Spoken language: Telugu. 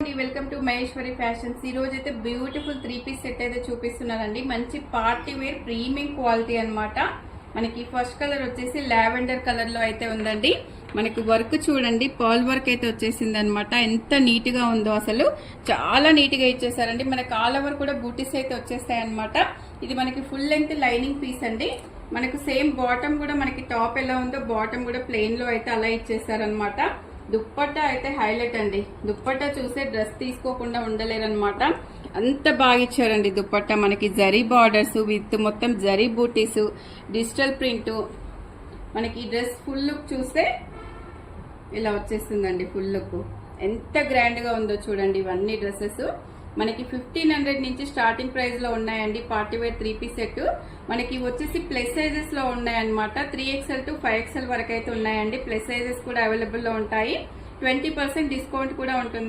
అండి, వెల్కమ్ టు మహేశ్వరి ఫ్యాషన్స్. ఈ రోజు అయితే బ్యూటిఫుల్ 3 పీస్ సెట్ అయితే చూపిస్తున్నానండి. మంచి పార్టీ వేర్ ప్రీమియం క్వాలిటీ అన్నమాట. మనకి ఫస్ట్ కలర్ వచ్చేసి లావెండర్ కలర్ లో అయితే ఉందండి. మనకి వర్క్ చూడండి, పర్ల్ వర్క్ అయితే వచ్చేసింది అనమాట. ఎంత నీట్ గా ఉందో, అసలు చాలా నీట్ గా ఇచ్చేసారండి. మనకి ఆల్ ఓవర్ కూడా బూటీస్ అయితే వచ్చేస్తాయి అనమాట. ఇది మనకి ఫుల్ లెంత్ లైనింగ్ పీస్ అండి. మనకు సేమ్ బాటమ్ కూడా మనకి టాప్ ఎలా ఉందో బాటమ్ కూడా ప్లెయిన్ లో అయితే అలా ఇచ్చేసారనమాట. దుప్పట్టా అయితే హైలైట్ అండి. దుప్పట్టా చూసే డ్రెస్ తీసుకోకుండా ఉండలేరనమాట. అంత బాగా ఇచ్చారండి దుప్పట్టా. మనకి జరీ బార్డర్స్ విత్ మొత్తం జరీ బూటీస్, డిజిటల్ ప్రింట్. మనకి డ్రెస్ ఫుల్ లుక్ చూస్తే ఇలా వచ్చేస్తుందండి. ఫుల్ లుక్ ఎంత గ్రాండ్ గా ఉందో చూడండి. ఇవన్నీ డ్రెస్సెస్ మనకి 1500 నుంచి స్టార్టింగ్ ప్రైస్ లో ఉన్నాయండి. పార్టీ వేర్ 3 పీస్ సెట్ మనకి వచ్చేసి ప్లస్ సైజెస్ లో ఉన్నాయన్నమాట. 3XL to 5XL వరకు అయితే ఉన్నాయండి. ప్లస్ సైజెస్ కూడా అవైలబుల్ లో ఉంటాయి. 20% డిస్కౌంట్ కూడా ఉంటుంది.